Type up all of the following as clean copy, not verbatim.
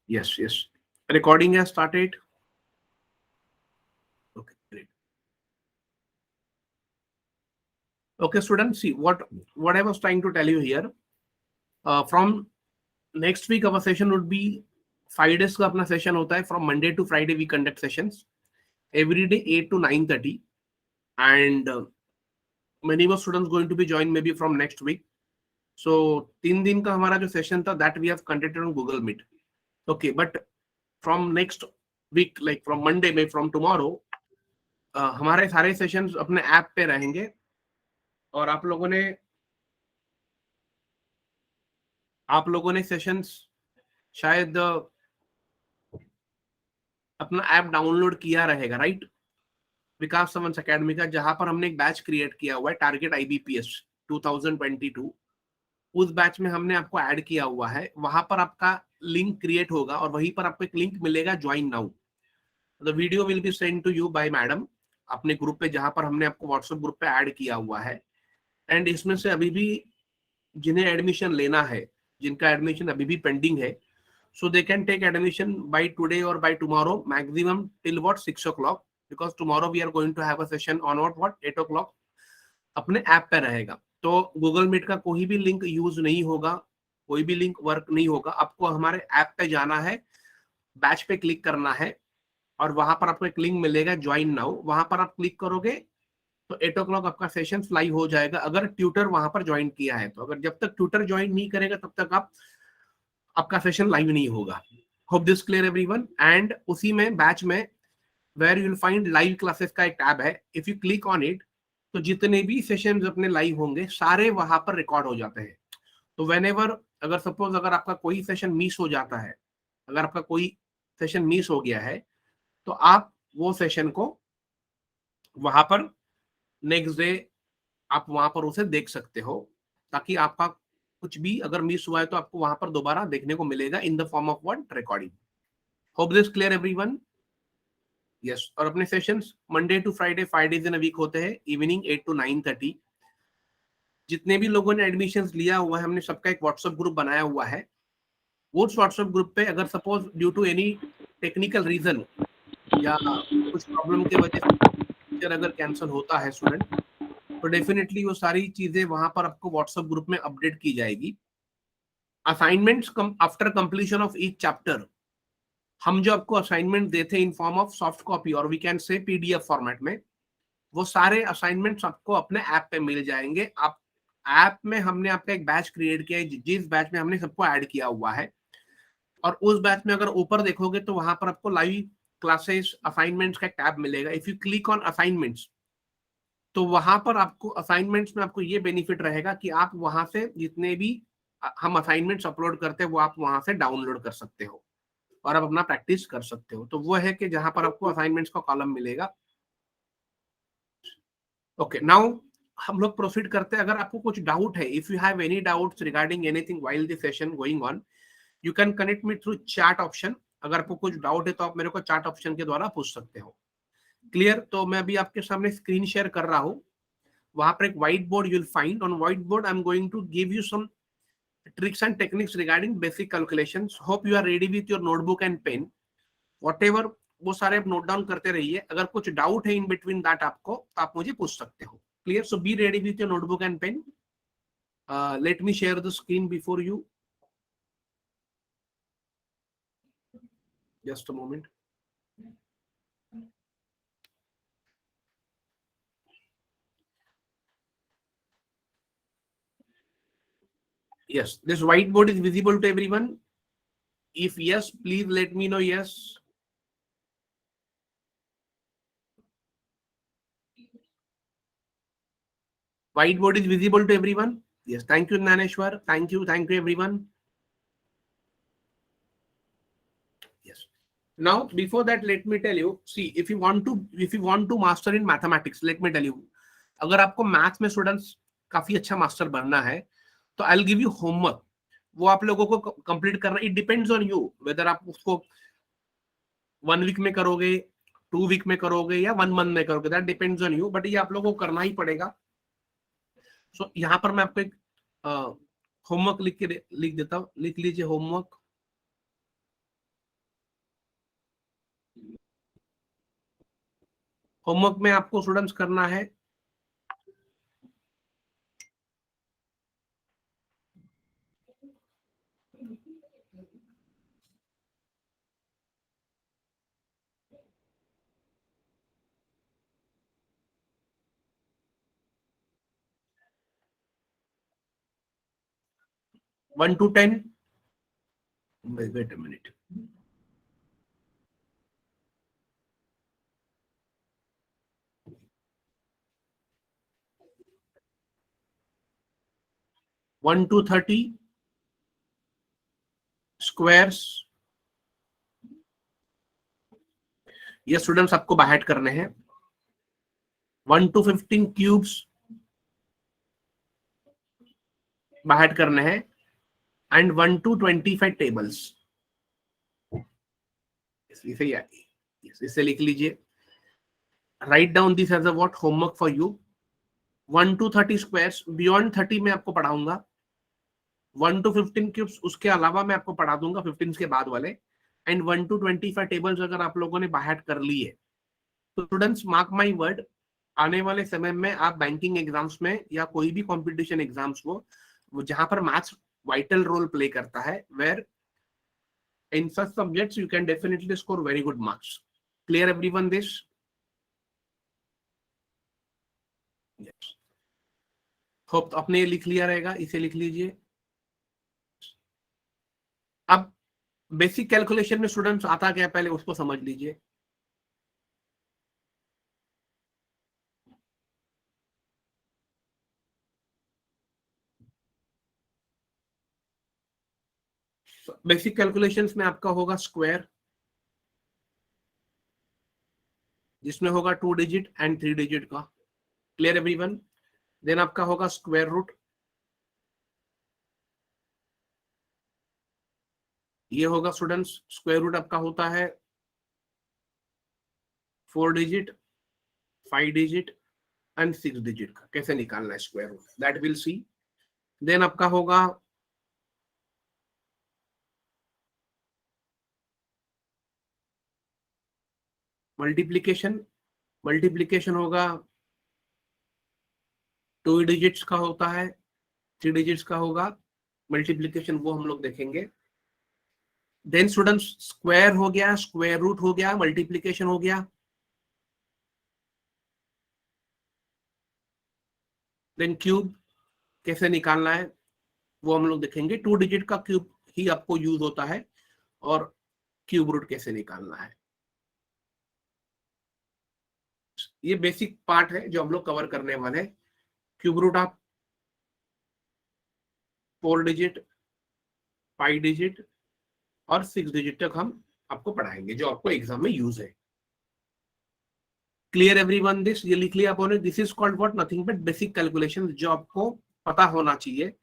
Yes, yes. Recording has started. Okay, great. Okay, students, see what I was trying to tell you here. From next week, our session would be 5 days का अपना session होता है. From Monday to Friday, we conduct sessions every day 8 to 9:30, and many more students going to be joined maybe from next week. So 3 दिन का हमारा जो session था, that we have conducted on Google Meet. Okay, but from next week, like from Monday, maybe from tomorrow, हमारे सारे sessions अपने app पे रहेंगे और आप लोगों ने सेशंस शायद अपना ऐप डाउनलोड किया रहेगा, राइट? विकास समन्स एकेडमी का, जहां पर हमने एक बैच क्रिएट किया हुआ है, टारगेट IBPS 2022. उस बैच में हमने आपको ऐड किया हुआ है. वहां पर आपका लिंक क्रिएट होगा और वहीं पर आपको एक लिंक मिलेगा, join now. The video will be send to you by madam अपने ग्रुप पे, जहां पर हमने आपको व्हाट्सएप ग्रुप पे ऐड किया हुआ है. एंड इसमें से अभी भी जिन्हें एडमिशन लेना है, जिनका एडमिशन अभी भी पेंडिंग है, so they can take admission by today or by tomorrow, maximum till what 6 o'clock, because tomorrow we are going to have a session on what 8 o'clock. अपने ऐप पे रहेगा. तो गूगल मीट का कोई भी लिंक यूज नहीं होगा, कोई भी लिंक वर्क नहीं होगा. आपको हमारे ऐप पे जाना है, बैच पे क्लिक करना है और वहां पर आपको एक लिंक मिलेगा, ज्वाइन नाउ. वहां पर आप क्लिक करोगे तो 8 o'clock आपका सेशन लाइव हो जाएगा, अगर ट्यूटर वहां पर ज्वाइन किया है तो. अगर जब तक ट्यूटर ज्वाइन नहीं करेगा तब तक आपका सेशन लाइव नहीं होगा. Hope this clear everyone. And उसी में बैच में where you will find live classes का एक टैब है. If you click on it तो जितने भी सेशंस अपने लाइव होंगे सारे वहां पर रिकॉर्ड हो जाते हैं. तो व्हेनेवर, अगर सपोज अगर आपका कोई सेशन मिस हो जाता है, अगर आपका कोई सेशन मिस हो गया है, तो आप वो सेशन को वहां पर नेक्स्ट डे आप वहां पर उसे देख सकते हो, ताकि आपका कुछ भी अगर मिस हुआ है तो आपको वहां पर दोबारा देखने को मिलेगा in the form of what, recording. Hope this clear everyone. Yes. और अपने sessions Monday to Friday 5 days in a week होते हैं, इवनिंग 8 to 9:30. जितने भी लोगों ने एडमिशंस लिया हुआ है, हमने सबका एक व्हाट्सएप ग्रुप बनाया हुआ है. उस व्हाट्सएप ग्रुप पे अगर suppose due to any technical reason या कुछ प्रॉब्लम की वजह से अगर कैंसिल होता है स्टूडेंट, तो डेफिनेटली वो सारी चीजें वहां पर आपको व्हाट्सएप ग्रुप में अपडेट की जाएगी. Assignments after completion of each chapter, हम जो आपको असाइनमेंट देते हैं in form of soft copy और we can say PDF format में, वो सारे असाइनमेंट्स आपको अपने ऐप पे मिल जाएंगे. आप ऐप में हमने आपका एक बैच क्रिएट किया है, जिस बैच में हमने सबको ऐड किया हुआ है. और उस बैच में अगर ऊपर देखोगे तो वहां पर आपको लाइव क्लासेस असाइनमेंट्स का एक टैब मिलेगा. If you click on assignments, तो वहां पर आपको असाइनमेंट्स में आपको ये बेनिफिट रहेगा कि आप वहां से जितने भी हम असाइनमेंट्स अपलोड करते हैं वो आप वहां से डाउनलोड कर सकते हो और आप अपना प्रैक्टिस कर सकते हो. तो वो है कि जहां पर आपको असाइनमेंट्स का कॉलम मिलेगा. ओके, नाउ हम लोग प्रोसीड करते हैं. अगर आपको कुछ डाउट है, if you have any doubts regarding anything while the session going on, you can connect me through chat option. अगर आपको कुछ डाउट है तो आप मेरे को चैट ऑप्शन के द्वारा पूछ सकते हो. क्लियर? तो मैं अभी आपके सामने स्क्रीन शेयर कर रहा हूँ. वहां पर एक whiteboard you will find. On whiteboard I am going to give you some tricks and techniques regarding basic calculations. Hope you are ready with your notebook and pen. Whatever वो सारे आप note down करते रहिए. अगर कुछ doubt है in between that आपको, तो आप मुझे पूछ सकते हो. Clear? So be ready with your notebook and pen. Let me share the screen before you. Just a moment. Yes, this whiteboard is visible to everyone. If yes, please let me know. Yes. Whiteboard is visible to everyone. Yes, thank you Naneshwar. Thank you everyone. Yes. Now before that, let me tell you, see, if you want to master in mathematics, let me tell you, अगर आपको maths में students काफी अच्छा master बनना है, तो I will give you homework. वो आप लोगों को कंप्लीट करना. It depends on you whether आप उसको 1 वीक में करोगे, 2 वीक में करोगे या 1 मंथ में करोगे. That depends on you, but ये आप लोगों को करना ही पड़ेगा. सो यहाँ पर मैं आपको एक होमवर्क लिख देता हूँ. लिख लीजिए होमवर्क. होमवर्क में आपको स्टूडेंट्स करना है 1 to 10. Wait a minute. One two 30 squares, ये स्टूडेंट्स आपको बाहर करने हैं. 1 to 15 क्यूब्स बाहर करने हैं. And 1 to 25 tables. इसे लिख लीजिए. Write down this as a what homework for you. 1 to 30 squares, beyond 30 में आपको पढ़ाऊंगा. 1 to 15 क्यूब्स उसके अलावा मैं आपको पढ़ा दूंगा 15 के बाद वाले. एंड 1 to 25 टेबल्स अगर आप लोगों ने बाहर कर लिए तो स्टूडेंट्स मार्क माई वर्ड, आने वाले समय में आप बैंकिंग एग्जाम्स में या कोई भी कंपटीशन एग्जाम्स हो जहां पर मैथ्स वाइटल रोल प्ले करता है, where in such subjects you can definitely score very good marks. Clear everyone this? Yes. Hope अपने लिख लिया रहेगा. इसे लिख लीजिए. अब बेसिक कैलकुलेशन में स्टूडेंट्स आता क्या पहले उसको समझ लीजिए. बेसिक कैलकुलेशंस में आपका होगा स्क्वायर, जिसमें होगा 2 डिजिट एंड 3 डिजिट का. Clear everyone? देन आपका होगा स्क्वायर रूट. ये होगा स्टूडेंट्स स्क्वायर रूट आपका होता है 4 डिजिट, 5 डिजिट एंड 6 डिजिट का. कैसे निकालना है square root, that will see. Then आपका होगा मल्टीप्लीकेशन. मल्टीप्लीकेशन होगा 2 डिजिट्स का होता है, 3 डिजिट्स का होगा मल्टीप्लीकेशन, वो हम लोग देखेंगे. देन स्टूडेंट्स स्क्वायर हो गया, स्क्वायर रूट हो गया, मल्टीप्लीकेशन हो गया. देन क्यूब कैसे निकालना है वो हम लोग देखेंगे. 2 डिजिट का क्यूब ही आपको यूज होता है. और क्यूब रूट कैसे निकालना है, ये बेसिक पार्ट है जो हम लोग कवर करने वाले हैं. क्यूब रूट आप 4 डिजिट, 5 डिजिट और 6 डिजिट तक हम आपको पढ़ाएंगे जो आपको एग्जाम में यूज है. Clear everyone this? ये लिख लिया आपने. This is called what, nothing but basic calculation, जो आपको पता होना चाहिए.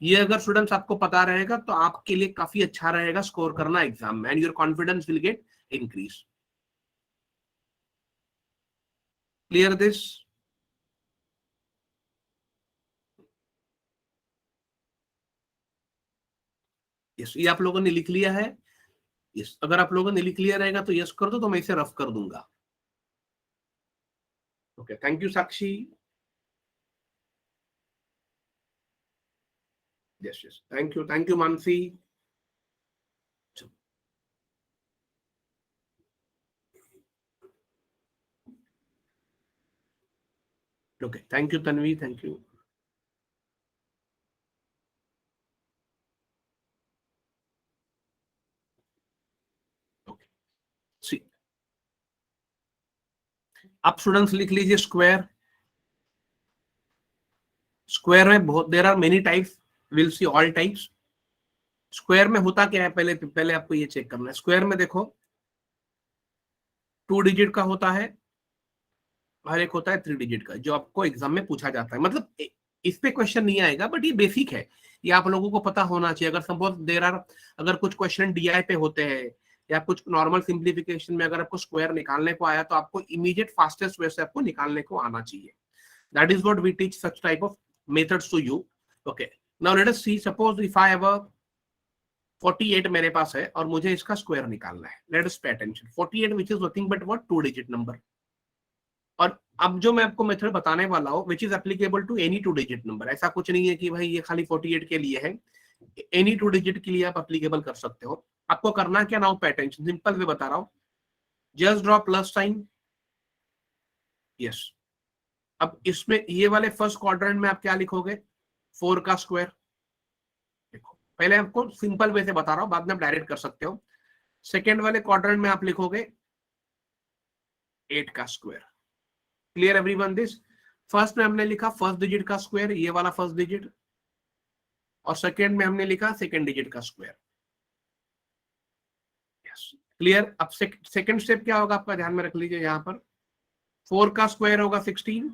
ये अगर स्टूडेंट्स आपको पता रहेगा तो आपके लिए काफी अच्छा रहेगा स्कोर करना एग्जाम में, and your confidence will get increase. Clear this? Yes. ये आप लोगों ने लिख लिया है? यस. अगर आप लोगों ने लिख लिया रहेगा तो यस कर दो, तो मैं इसे रफ कर दूंगा. Okay, thank you Sakshi. Yes yes, thank you Mansi. Okay, thank you Tanvi, thank you. Okay, see आप स्टूडेंट्स लिख लीजिए स्क्वायर. स्क्वायर में बहुत there are many types, will see all types. स्क्वायर में होता क्या है, पहले पहले आपको ये चेक करना है. स्क्वायर में देखो 2 डिजिट का होता है, हर एक होता है 3 डिजिट का, जो आपको एग्जाम में पूछा जाता है. मतलब इस पे क्वेश्चन नहीं आएगा, बट ये बेसिक है, ये आप लोगों को पता होना चाहिए. अगर सपोज देयर आर, अगर कुछ क्वेश्चन डीआई पे होते हैं या कुछ नॉर्मल सिंप्लीफिकेशन में अगर आपको स्क्वायर निकालने को आया तो आपको इमीडिएट फास्टेस्ट वे से आपको निकालने को आना चाहिए. That is what we teach such type of methods to you. Okay, now let us see. Suppose if I have 48 मेरे पास है और मुझे इसका स्क्वायर निकालना है. Let us pay attention. 48 which is nothing but what, 2 digit number. और अब जो मैं आपको मेथड बताने वाला हूँ which is applicable to any 2 digit number, ऐसा कुछ नहीं है कि भाई ये खाली 48 के लिए है, एनी 2 डिजिट के लिए आप एप्लीकेबल कर सकते हो। आपको करना क्या, now pay attention, simple way बता रहा हूँ, just draw plus sign, yes. अब इसमें ये वाले फर्स्ट क्वाड्रेंट में आप क्या लिखोगे, 4 का स्क्वायर। देखो पहले आपको सिंपल वे से बता रहा हूँ, बाद में आप डायरेक्ट कर सकते हो। सेकेंड वाले क्वाड्रेंट में आप लिखोगे 8 का square. Clear everyone this? First में हमने लिखा फर्स्ट डिजिट का स्क्वायर, ये वाला फर्स्ट डिजिट, और सेकेंड में हमने लिखा सेकेंड डिजिट का स्क्वायर। Yes clear. अब सेकेंड स्टेप क्या होगा आपका, ध्यान में रख लीजिए, यहाँ पर 4 का स्क्वायर होगा 16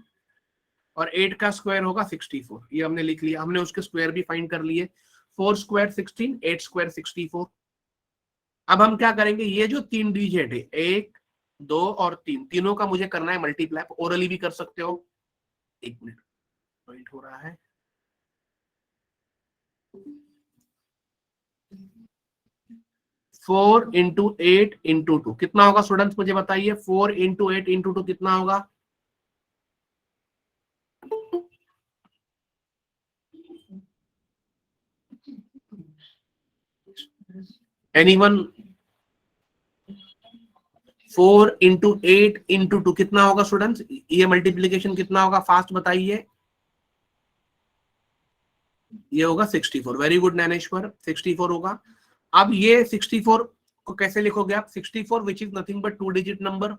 और 8 का स्क्वायर होगा 64। ये हमने लिख लिया, हमने उसके स्क्वायर भी फाइंड कर लिए, 4 स्क्वायर 16, 8 स्क्वायर 64। अब हम क्या करेंगे, ये जो 3 डिजिट है 1 2 और 3, तीनों का मुझे करना है मल्टीप्लाई, ओरली भी कर सकते हो। एक मिनट, पॉइंट हो रहा है, 4 इंटू 8 इंटू 2 कितना होगा स्टूडेंट्स, मुझे बताइए। 4 इंटू 8 इंटू 2 कितना होगा? एनीवन? 4 इंटू 8 इंटू 2 कितना होगा स्टूडेंट्स, ये मल्टीप्लीकेशन कितना होगा, फास्ट बताइए। ये होगा 64। वेरी गुड ज्ञानेश्वर, 64 होगा। अब ये 64 को कैसे लिखोगे आप, 64 which is nothing but 2 digit number.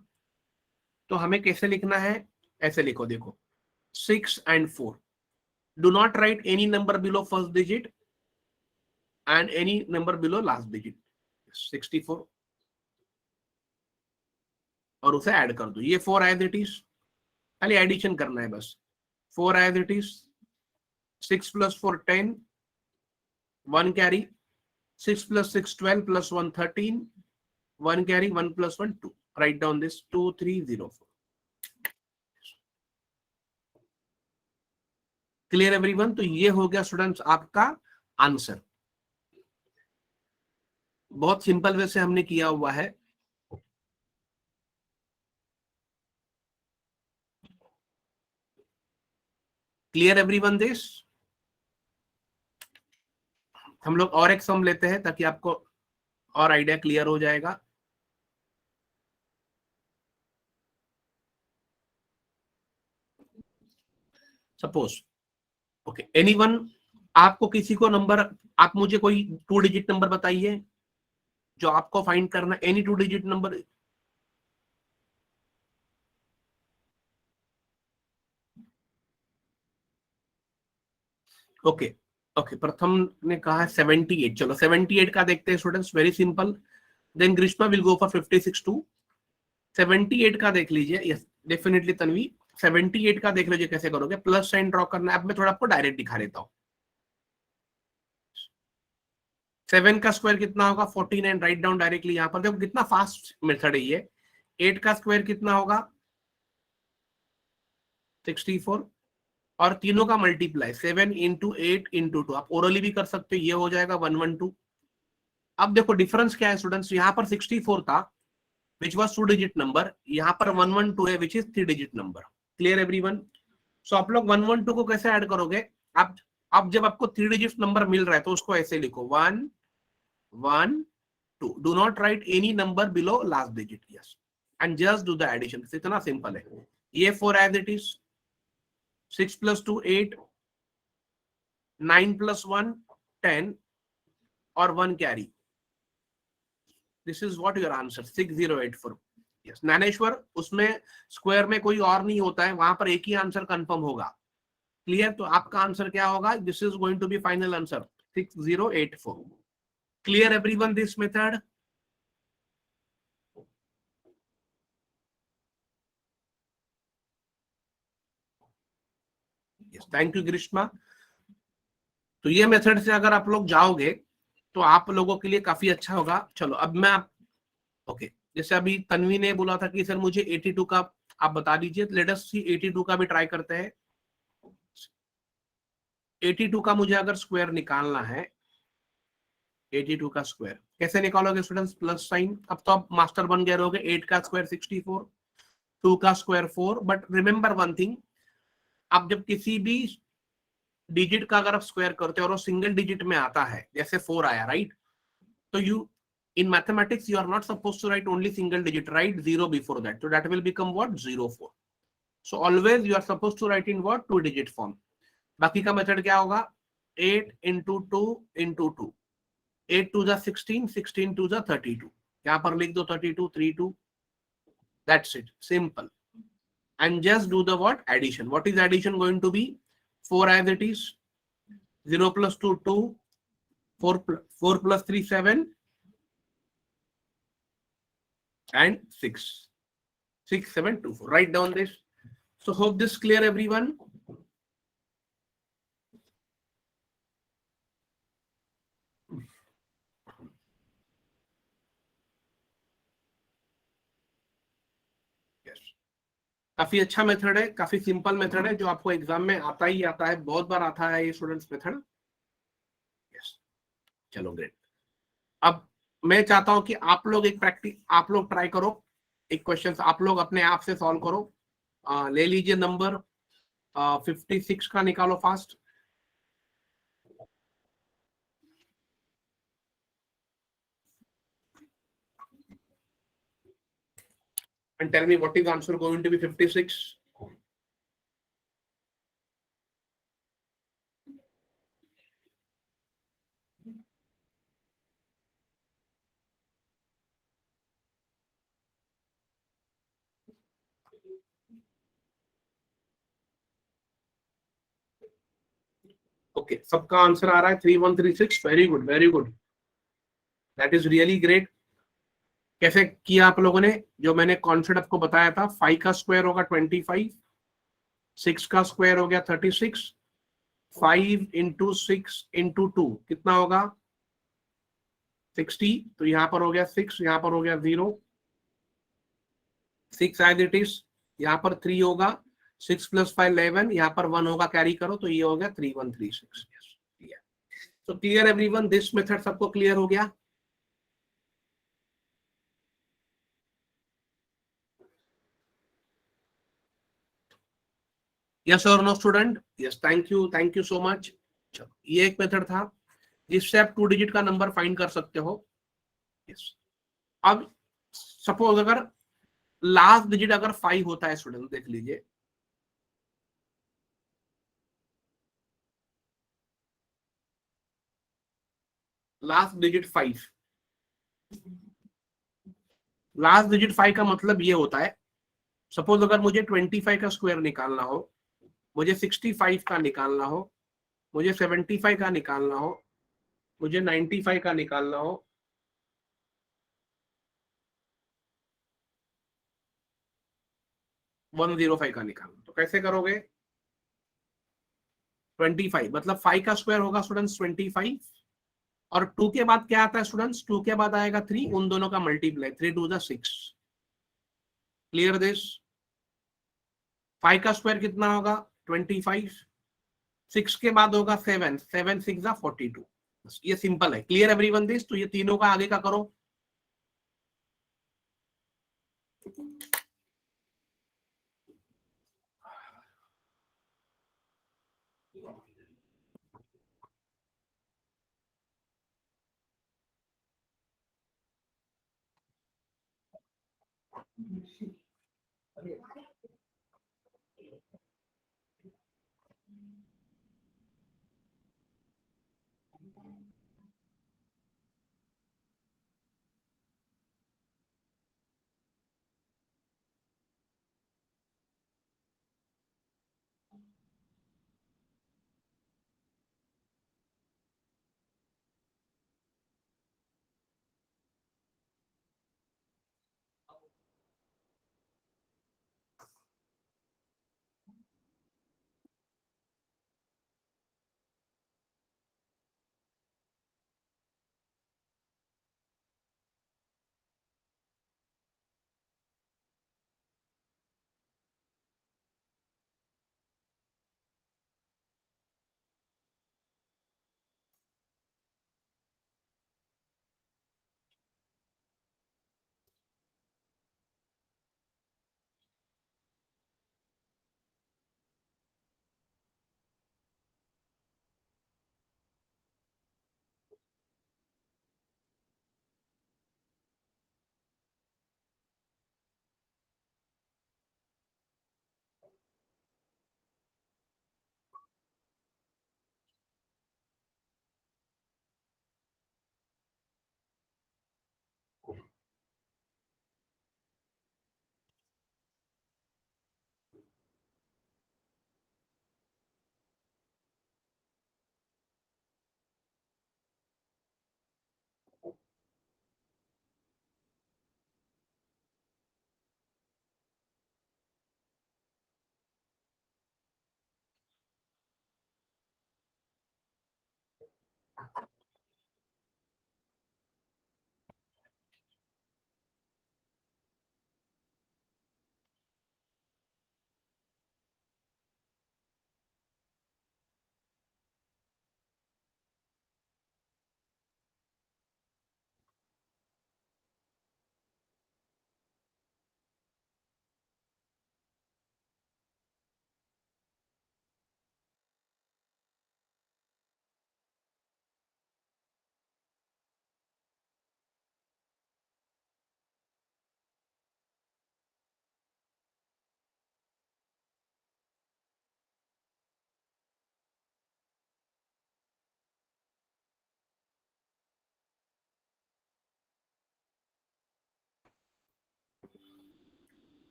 तो हमें कैसे लिखना है, ऐसे लिखो, देखो 6 and 4, do not write any number below first digit and any number below last digit। 64 और उसे ऐड कर दो, ये 4 एज इट इज, खाली एडिशन करना है बस। 4 as it is, 6 + 4 10, 1 carry, 6 + 6 12 + 1 13, 1 carry, 1 + 1 2, write down this 2304। Clear everyone? तो ये हो गया स्टूडेंट्स आपका आंसर, बहुत सिंपल वे से हमने किया हुआ है। Clear everyone this? हम लोग और एक सम लेते हैं ताकि आपको और आइडिया क्लियर हो जाएगा। सपोज ओके, एनीवन, आपको किसी को नंबर, आप मुझे कोई 2 डिजिट नंबर बताइए जो आपको फाइंड करना, any 2 digit number. Okay okay, प्रथम ने कहा है 78, चलो 78 का देखते हैं students, very simple. Then Greeshma will go for 56 to 78 का देख लीजिए। यस डेफिनेटली तन्वी, 78 का देख लीजिए कैसे करोगे, प्लस साइन ड्रॉ करना है। अब मैं थोड़ा आपको डायरेक्ट दिखा देता हूँ। 7 का स्क्वायर कितना होगा, 49, राइट डाउन डायरेक्टली। यहाँ पर देखो कितना फास्ट मेथड है ये। 8 का स्क्वायर कितना होगा, 64, और तीनों का मल्टीप्लाई 7 इंटू 8 इंटू 2, आप ओरली भी कर सकते हो, ये हो जाएगा 112। अब देखो डिफरेंस क्या है स्टूडेंट्स, यहाँ पर 64 था विच वॉज 2 डिजिट नंबर, यहाँ पर 112 है which is 3 digit number. Clear everyone? So आप लोग 112 को कैसे ऐड करोगे, आप अब जब आपको 3 डिजिट नंबर मिल रहा है तो उसको ऐसे लिखो 1 1 2, do not write any number below last digit, yes, and just do the addition. इतना सिंपल है। ये 4 एज इट इज, 6 + 2 8, 9 + 1 10 और 1 carry. This is what your answer 6084। Yes Dnyaneshwar, उसमें स्क्वायर में कोई और नहीं होता है, वहां पर एक ही आंसर कंफर्म होगा। क्लियर? तो आपका आंसर क्या होगा, this is going to be final answer 6084। Clear everyone this method? Yes thank you Greeshma. तो ये मेथड से अगर आप लोग जाओगे तो आप लोगों के लिए काफी अच्छा होगा। चलो अब मैं आप ओके, जैसे अभी तन्वी ने बोला था कि सर मुझे 82 का आप बता दीजिए, लेट अस सी 82 का भी ट्राई करते हैं। 82 का मुझे अगर स्क्वायर निकालना है, 82 का स्क्वायर कैसे निकालोगे स्टूडेंट्स, प्लस साइन। अब तो आप मास्टर बन गए रहोगे, 8 का स्क्वायर 64, 2 का square 4, but remember one thing, आप जब किसी भी डिजिट का अगर आप स्क्वायर करते हो और वो सिंगल डिजिट में आता है, जैसे 4 आया, राइट, तो you in mathematics you are not supposed to write only single digit, write 0 before that, so that will become what, 0 4. So always you are supposed to write in what, 2 digit form. बाकी का method क्या होगा, 8 into 2 into 2, 8 2 जा 16, 16 2 जा 32, यहाँ पर लिख दो 32 3 2, that's it, simple. And just do the what, addition. What is addition going to be, 4 as it is, 0 plus 2 2, 4 plus 3 7, and 6 6 7 2 4. Write down this. So hope this clear everyone. Yes. काफी अच्छा method है, काफी simple method है, जो आपको exam में आता ही आता है, बहुत बार आता है ये स्टूडेंट्स मेथड। यस, चलो ग्रेट। अब मैं चाहता हूं कि आप लोग एक प्रैक्टिस, आप लोग ट्राई करो, एक क्वेश्चन आप लोग अपने आप से सॉल्व करो। ले लीजिए नंबर 56 का निकालो fast. And tell me what is the answer going to be 56? Okay, सबका आंसर आ रहा है 3136। Very good, very good, that is really great. कैसे किया आप लोगों ने, जो मैंने कॉन्सेप्ट आपको बताया था, 5 का स्क्वायर होगा 25, 6 का स्क्वायर हो गया 36, 5 इंटू 6 इंटू 2 कितना होगा 60, तो यहाँ पर हो गया 6, यहाँ पर हो गया 0, 6 एज इट इज, यहाँ पर 3 होगा, 6 प्लस 5 11, यहाँ पर 1 होगा, कैरी करो, तो ये हो गया 3136। तो क्लियर एवरीवन, दिस मेथड सबको क्लियर हो गया? यस और no student? Yes, thank you so much. चलो, ये एक मेथड था जिससे आप 2 डिजिट का नंबर फाइंड कर सकते हो। यस, अब सपोज अगर लास्ट डिजिट अगर 5 होता है स्टूडेंट, देख लीजिए, लास्ट डिजिट 5, लास्ट डिजिट 5 का मतलब ये होता है, सपोज अगर मुझे 25 का स्क्वायर निकालना हो, मुझे 65 का निकालना हो, मुझे 75 का निकालना हो, मुझे 95 का निकालना हो, 105 का निकालना, तो कैसे करोगे? 25 मतलब 5 का स्क्वायर होगा स्टूडेंट्स 25, और 2 के बाद क्या आता है स्टूडेंट्स, 2 के बाद आएगा 3, उन दोनों का मल्टीप्लाई, 3 2 जा 6। Clear this? 5 का स्क्वायर कितना होगा 25, 6 के बाद होगा 7, 7 6 जा 42। ये सिंपल है। Clear everyone this? तो ये तीनों का आगे का करो।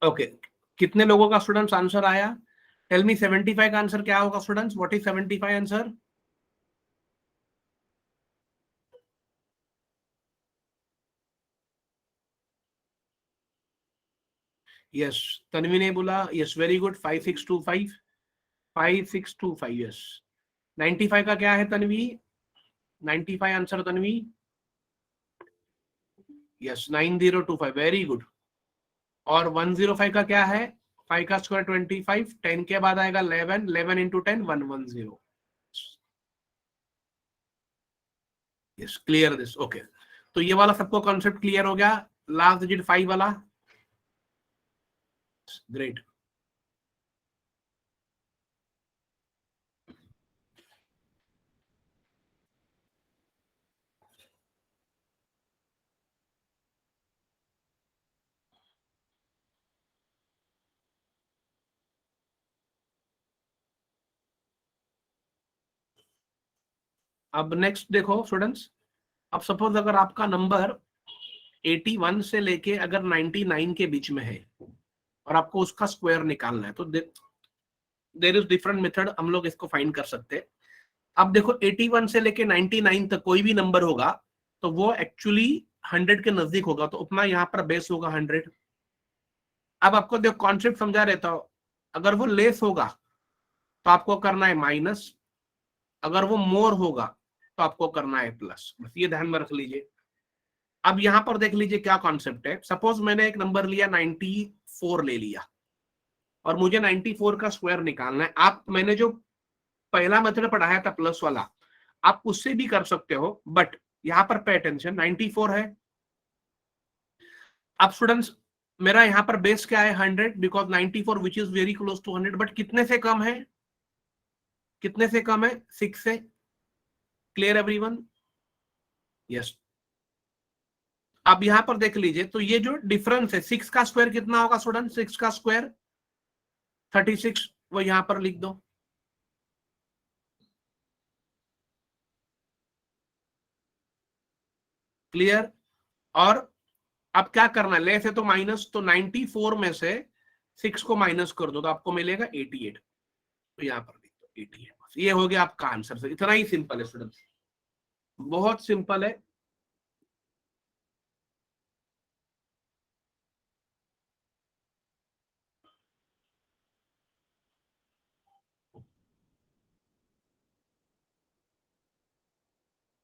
ओके, कितने लोगों का स्टूडेंट्स आंसर आया? टेल मी 75 का आंसर क्या होगा students? What is 75 answer? Yes, Tanvi ने बोला यस, वेरी गुड, 5625, 5625, यस। 95 का क्या है Tanvi? 95 answer Tanvi? Yes, 9025, very good. और 105 का क्या है? 5 का स्क्वायर 25, 10 के बाद आएगा 11, 11 into 10 110। Yes, clear this, okay. तो ये वाला सबको कॉन्सेप्ट क्लियर हो गया? लास्ट डिजिट 5 वाला, ग्रेट। अब नेक्स्ट देखो स्टूडेंट्स, अब सपोज अगर आपका नंबर 81 से लेके अगर 99 के बीच में है और आपको उसका स्क्वायर निकालना है, तो देर इज डिफरेंट मेथड, हम लोग इसको फाइंड कर सकते हैं। अब देखो 81 से लेके 99 तक कोई भी नंबर होगा तो वो एक्चुअली 100 के नजदीक होगा, तो अपना यहाँ पर बेस होगा 100। अब आपको देखो कॉन्सेप्ट समझा रहता हो, अगर वो लेस होगा तो आपको करना है माइनस, अगर वो मोर होगा तो आपको करना है प्लस, बस ये ध्यान में रख लीजिए। अब यहां पर देख लीजिए क्या कॉन्सेप्ट है। सपोज मैंने एक नंबर लिया 94 ले लिया और मुझे 94 का स्क्वायर निकालना है। आप मैंने जो पहला मेथड पढ़ाया था प्लस वाला, आप उससे भी कर सकते हो, बट यहां पर पे अटेंशन, 94 है। अब स्टूडेंट्स मेरा यहां पर बेस क्या है? 100, because 94 which is very close to 100, but कितने से कम है? कितने से कम है? 6 से। Clear everyone? यस। अब यहां पर देख लीजिए, तो ये जो डिफरेंस है, 6 का स्क्वायर कितना होगा स्टूडेंट? 6 का स्क्वायर 36, वो यहां पर लिख दो। क्लियर? और अब क्या करना है? लेस है तो माइनस, तो 94 में से 6 को माइनस कर दो तो आपको मिलेगा 88, तो यहां पर लिख दो 88, बस ये हो गया आपका आंसर। इतना ही सिंपल है स्टूडेंट्स, बहुत सिंपल है।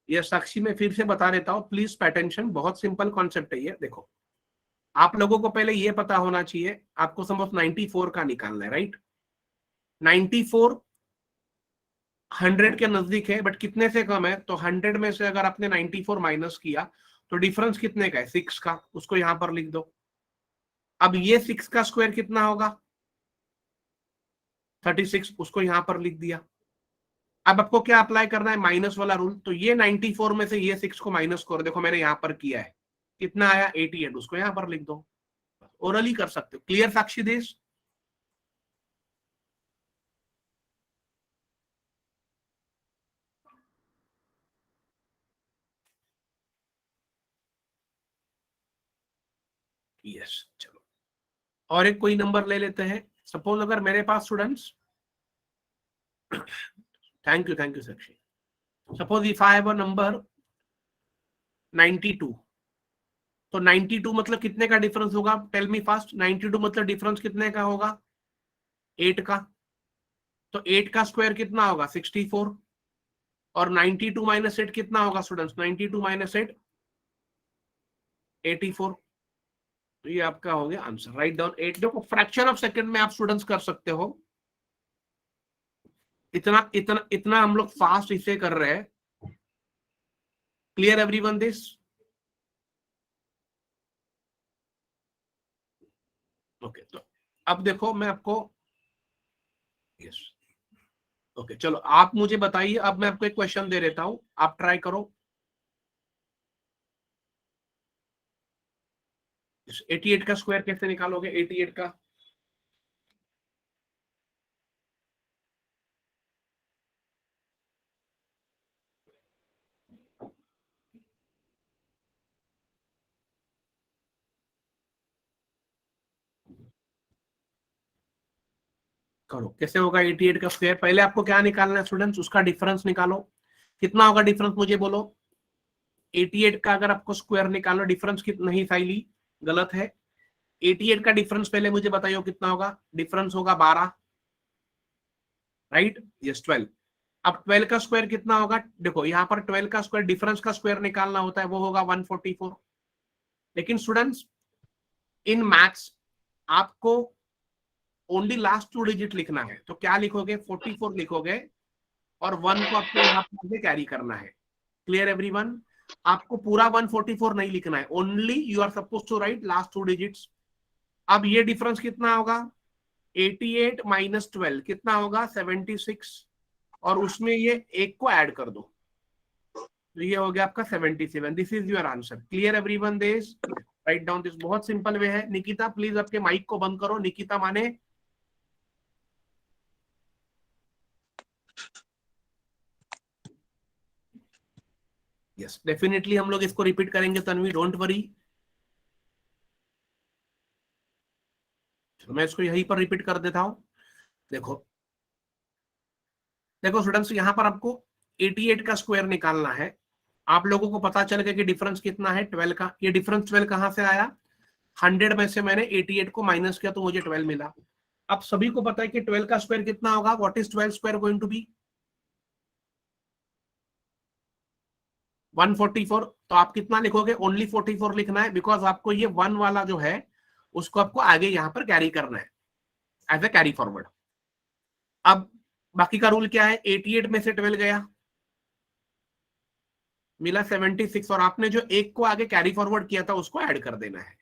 ये साक्षी में फिर से बता देता हूँ, प्लीज पे अटेंशन, बहुत सिंपल कॉन्सेप्ट है ये। देखो, आप लोगों को पहले ये पता होना चाहिए, आपको सपोज 94 का निकालना है, राइट? 94 100 के नजदीक है, बट कितने से कम है? तो 100 में से अगर आपने 94 माइनस किया तो डिफरेंस कितने का है? 6 का, उसको यहां पर लिख दो। अब ये 6 का स्क्वायर कितना होगा? 36, उसको यहां पर लिख दिया। अब आपको क्या अप्लाई करना है? माइनस वाला रूल। तो ये 94 में से ये 6 को माइनस करो, देखो मैंने यहां पर किया है, कितना आया? 88, उसको यहां पर लिख दो। ओरली कर सकते हो। क्लियर साक्षी देश? यस, चलो और एक कोई नंबर ले लेते हैं। सपोज अगर मेरे पास students, thank you Sakshi. Suppose if I have a number 92, तो 92 मतलब कितने का डिफरेंस होगा? टेल मी फास्ट, 92 मतलब डिफरेंस कितने का होगा? 8 का। तो 8 का स्क्वायर कितना होगा? 64, और 92 माइनस 8 कितना होगा स्टूडेंट्स? 92 माइनस 8 84। तो ये आपका हो गया आंसर। Write down 8। देखो फ्रैक्शन ऑफ सेकंड में आप स्टूडेंट्स कर सकते हो। इतना इतना इतना हम लोग फास्ट इसे कर रहे हैं। Clear everyone this? ओके, तो अब देखो मैं आपको, यस ओके चलो आप मुझे बताइए। अब मैं आपको एक क्वेश्चन दे देता हूं, आप ट्राई करो। 88 का स्क्वायर कैसे निकालोगे? 88 का करो, कैसे होगा 88 का स्क्वायर? पहले आपको क्या निकालना है स्टूडेंट्स? उसका डिफरेंस निकालो। कितना होगा डिफरेंस मुझे बोलो। 88 का अगर आपको स्क्वायर निकालो, डिफरेंस कितना? नहीं साइली, गलत है। 88 का डिफरेंस पहले मुझे बताइए कितना होगा? डिफरेंस होगा 12, राइट? यस 12। अब 12 का स्क्वायर कितना होगा? देखो यहाँ पर 12 का स्क्वायर, डिफरेंस का स्क्वायर निकालना होता है, वो होगा 144। लेकिन स्टूडेंट्स इन मैथ्स आपको ओनली लास्ट 2 डिजिट लिखना है, तो क्या लिखोगे? 44 लिखोगे और 1 को आपको यहाँ पे कैरी करना है। Clear everyone? आपको पूरा 144 नहीं लिखना है, only you are suppose to write last 2 digits. अब ये डिफरेंस कितना होगा? 88 माइनस 12 कितना होगा? 76। और उसमें ये एक को ऐड कर दो, तो ये हो गया आपका 77। This is your answer. Clear everyone this? Right down this. बहुत सिंपल वे है। निकिता प्लीज आपके माइक को बंद करो। निकिता माने यस, डेफिनेटली हम लोग इसको रिपीट करेंगे तन्वी, डोंट वरी। मैं इसको यहीं पर रिपीट कर देता हूं। देखो देखो स्टूडेंट्स, यहां पर आपको 88 का स्क्वायर निकालना है। आप लोगों को पता चल गया कि डिफरेंस कितना है 12 का। ये डिफरेंस 12 कहां से आया? 100 में से मैंने 88 को माइनस किया तो मुझे 12 मिला। अब सभी को पता है कि 12 का स्क्वायर कितना होगा? What is 12 square going to be? 144। तो आप कितना लिखोगे? ओनली 44 लिखना है, बिकॉज आपको ये 1 वाला जो है उसको आपको आगे यहां पर कैरी करना है एज ए कैरी फॉरवर्ड। अब बाकी का रूल क्या है? 88 में से 12 गया, मिला 76, और आपने जो एक को आगे कैरी फॉरवर्ड किया था उसको ऐड कर देना है,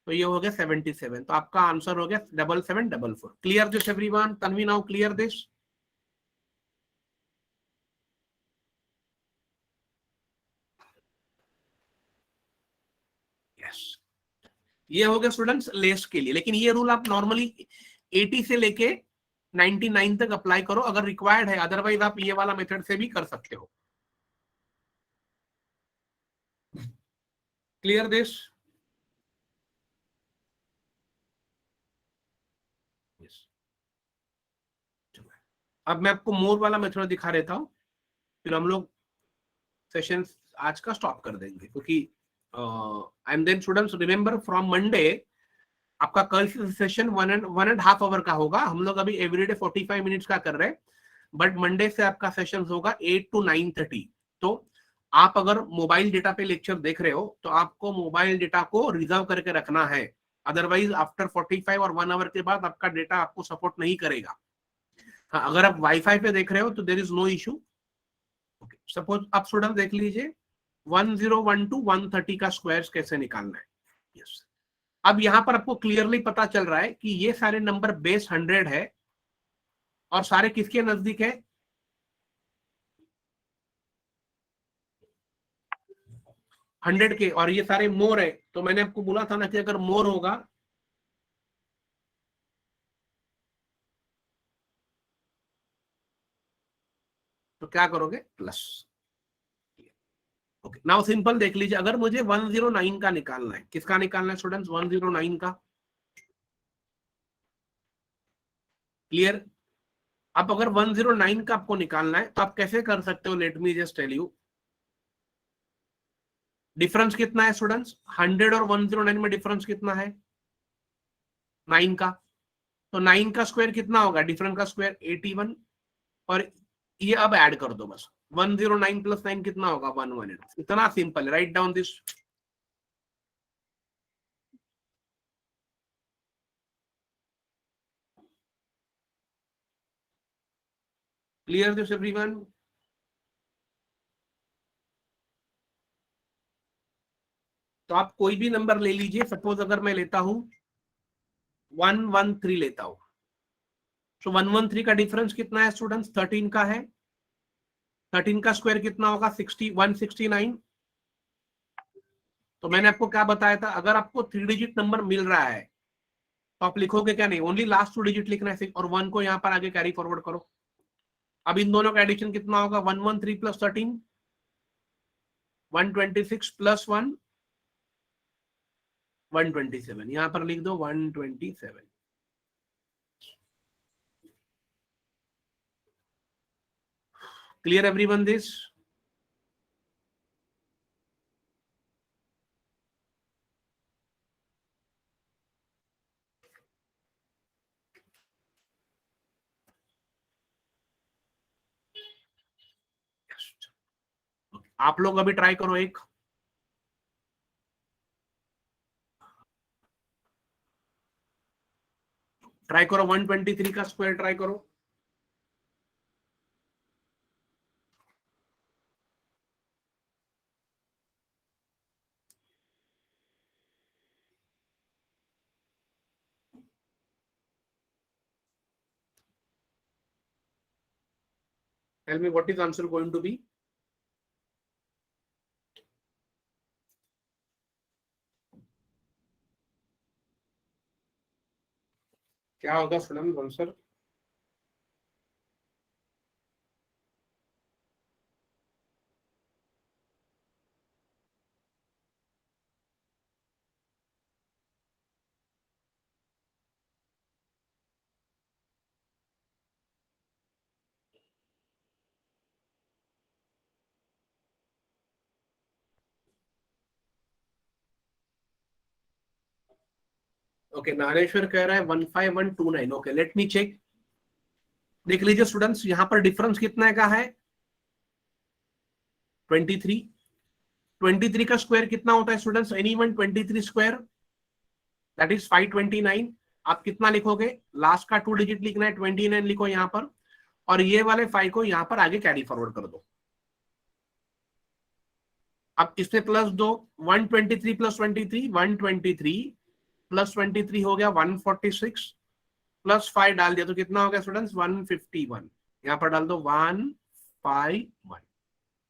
तो ये हो गया 77। तो आपका आंसर हो गया 7744। Clear this everyone? Tanvi now clear this? Yes, ये हो गया स्टूडेंट्स लेस के लिए। लेकिन ये रूल आप नॉर्मली 80 से लेके 99 तक अप्लाई करो अगर रिक्वायर्ड है, अदरवाइज आप ये वाला मेथड से भी कर सकते हो। Clear this? अब मैं आपको मोर वाला मेथड दिखा देता हूँ, फिर हम लोग सेशन आज का स्टॉप कर देंगे, क्योंकि and then students remember from Monday आपका कल सेशन 1.5 आवर का होगा। हम लोग अभी एवरीडे 45 मिनट्स का कर रहे हैं, बट मंडे से आपका सेशन होगा 8 to 9:30। तो आप अगर मोबाइल डेटा पे लेक्चर देख रहे हो तो आपको मोबाइल डेटा को रिजर्व करके रखना है, अदरवाइज आफ्टर 45 और 1 आवर के बाद आपका डेटा आपको सपोर्ट नहीं करेगा। हाँ, अगर आप वाईफाई पे देख रहे हो तो there is no issue. Suppose आप स्टूडेंट देख लीजिए 1012 to 130 का स्क्वायर कैसे निकालना है। यस, अब यहां पर आपको क्लियरली पता चल रहा है कि ये सारे नंबर बेस 100 है और सारे किसके नजदीक है? 100 के, और ये सारे मोर है। तो मैंने आपको बोला था ना कि अगर मोर होगा तो क्या करोगे? प्लस। ओके, नाउ सिंपल देख लीजिए, अगर मुझे 109 का निकालना है, किसका निकालना है स्टूडेंट्स? 109 का। क्लियर? अब अगर 109 का आपको निकालना है तो आप कैसे कर सकते हो? Let me just tell you. Difference कितना है स्टूडेंट्स? 100 और 109 में डिफरेंस कितना है? 9 का। तो 9 का स्क्वायर कितना होगा? डिफरेंस का स्क्वायर 81, और ये अब ऐड कर दो बस। 109 + 9 कितना होगा? 118। इतना सिंपल है। Right down this. Clear this everyone? तो आप कोई भी नंबर ले लीजिए। सपोज अगर मैं लेता हूं 113 लेता हूं, तो 113 का डिफरेंस कितना है स्टूडेंट्स? 13 का है। 13 का स्क्वायर कितना होगा? 169। तो मैंने आपको क्या बताया था, अगर आपको 3 डिजिट नंबर मिल रहा है तो आप लिखोगे क्या? नहीं, ओनली लास्ट 2 डिजिट लिखना है और 1 को यहां पर आगे कैरी फॉरवर्ड करो। अब इन दोनों का एडिशन कितना होगा? 113 + 13, 126 + 1, 127। यहां पर लिख दो 127। Clear everyone this? आप लोग अभी ट्राई करो एक। ट्राई करो 123 का स्क्वायर ट्राई करो। Tell me what is answer going to be? क्या होगा स्टूडेंट आंसर? ओके, नारेश्वर कह रहा है 15129। Okay, let me check. देख लीजिए स्टूडेंट्स, यहां पर डिफरेंस कितने का है? 23। 23 का स्क्वायर कितना होता है students? Anyone? 23 square that is 529। आप कितना लिखोगे? लास्ट का 2 डिजिट लिखना है, 29 लिखो यहां पर, और ये वाले 5 को यहां पर आगे कैरी फॉरवर्ड कर दो। अब इसमें प्लस दो। 123 + 23, 123 + 23 हो गया 146, +5 डाल दिया तो कितना हो गया स्टूडेंट्स? 151। यहां पर डाल दो 151।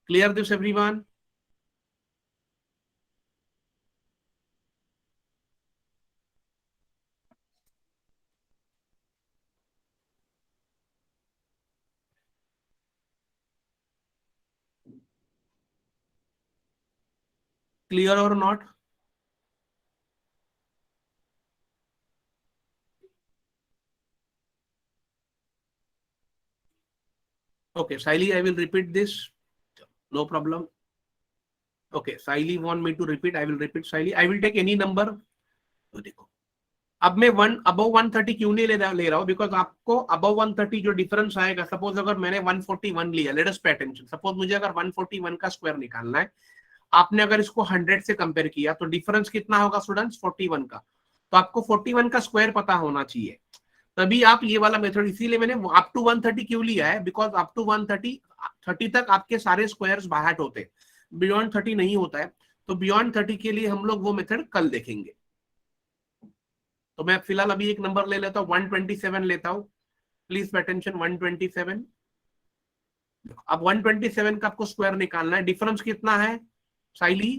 Clear this everyone? क्लियर और not? Okay, Saili, I will repeat this. No problem. Okay, Saili want me to repeat. I will repeat. Saili, I will take any number. तो देखो, अब मैं वन अबव 130 क्यों नहीं ले रहा हूँ? बिकॉज आपको अबव 130 जो डिफरेंस आएगा, सपोज अगर मैंने 141 लिया, late us pay attention, suppose मुझे अगर 141 का स्क्वायर निकालना है, आपने अगर इसको 100 से कंपेयर किया तो डिफरेंस कितना होगा स्टूडेंट्स? 41 का। तो आपको 41 का स्क्वायर पता होना चाहिए, तभी आप ये वाला मेथड। इसीलिए मैंने अप टू 130 क्यों लिया है? बिकॉज अप टू 130 तक आपके सारे स्क्वायर्स बाहर होते, बियॉन्ड 30 नहीं होता है। तो बियॉन्ड 30 के लिए हम लोग वो मेथड कल देखेंगे। तो मैं फिलहाल अभी एक नंबर ले लेता हूँ, 127 लेता हूँ। Please pay attention, 127। अब 127 का आपको स्क्वायर निकालना है। डिफरेंस कितना है साइली?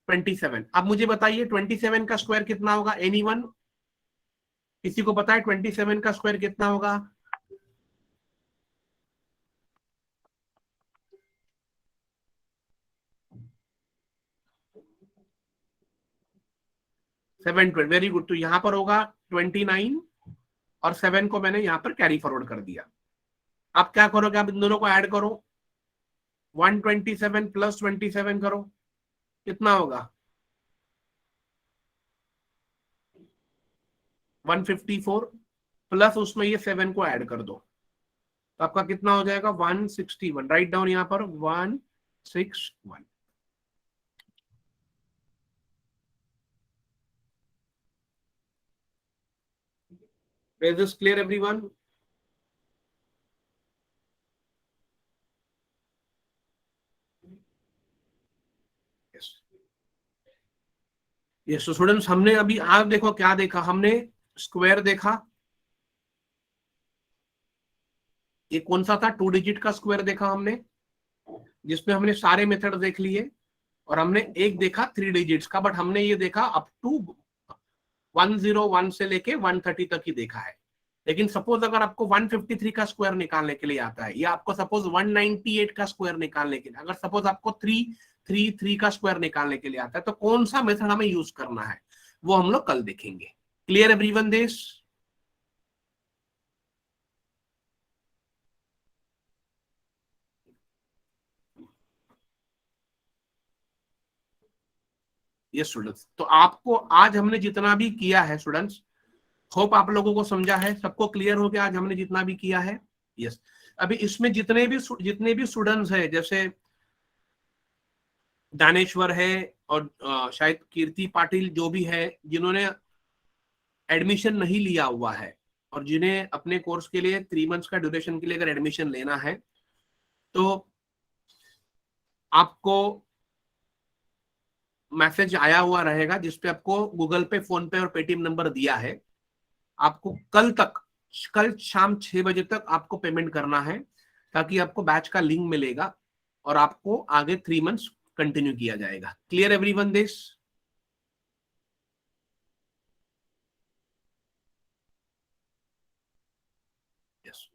27। अब मुझे बताइए 27 का स्क्वायर कितना होगा? एनीवन? किसी को पता है 27 का स्क्वायर कितना होगा? 712। Very good. तो यहां पर होगा 29, और 7 को मैंने यहां पर कैरी फॉरवर्ड कर दिया। आप क्या करोगे? आप इन दोनों को ऐड करो। 127 + 27 करो, कितना होगा? 154, प्लस उसमें ये 7 को ऐड कर दो। तो आपका कितना हो जाएगा 161, राइट डाउन यहाँ पर 161। Is this clear everyone? Yes. Yes, so students हमने अभी आप देखो क्या देखा, हमने स्क्वायर देखा, ये कौन सा था, 2 डिजिट का स्क्वायर देखा हमने, जिसमें हमने सारे मेथड देख लिए, और हमने एक देखा 3 डिजिट्स का, बट हमने ये देखा अप टू 101 से लेके 130 तक ही देखा है। लेकिन सपोज अगर आपको 153 का स्क्वायर निकालने के लिए आता है, या आपको सपोज 198 का स्क्वायर निकालने के लिए, अगर सपोज आपको 333 का स्क्वायर निकालने के लिए आता है, तो कौन सा मेथड हमें यूज करना है वो हम लोग कल देखेंगे। Clear everyone this? ये स्टूडेंट्स, तो आपको आज हमने जितना भी किया है स्टूडेंट्स, होप आप लोगों को समझा है, सबको क्लियर हो गया आज हमने जितना भी किया है। यस, अभी इसमें जितने भी स्टूडेंट्स हैं, जैसे दानेश्वर है और शायद कीर्ति पाटिल जो भी है, जिन्होंने एडमिशन नहीं लिया हुआ है और जिन्हें अपने कोर्स के लिए 3 मंथ्स का ड्यूरेशन के लिए अगर एडमिशन लेना है, तो आपको मैसेज आया हुआ रहेगा जिसपे आपको गूगल पे, फोन पे और पेटीएम नंबर दिया है। आपको कल शाम 6 बजे तक आपको पेमेंट करना है, ताकि आपको बैच का लिंक मिलेगा और आपको आगे 3 मंथ्स कंटिन्यू किया जाएगा। Clear everyone this? Yes,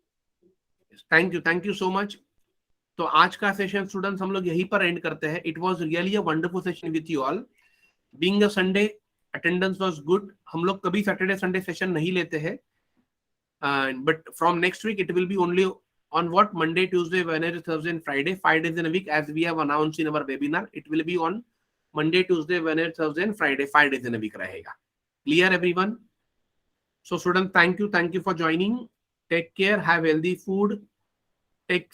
thank you so much. तो आज का सेशन स्टूडेंट्स हम लोग यहीं पर एंड करते हैं। It was really a wonderful session with you all. Being a Sunday, attendance was good. हम लोग कभी सैटरडे संडे सेशन नहीं लेते हैं, but from next week it will be only on what Monday, Tuesday, Wednesday, Thursday and Friday, 5 days in a week, as we have announced in our webinar. It will be on Monday, Tuesday, Wednesday, Thursday and Friday, 5 days in a week रहेगा। Clear everyone? So student, thank you for joining. Take care, have healthy food, take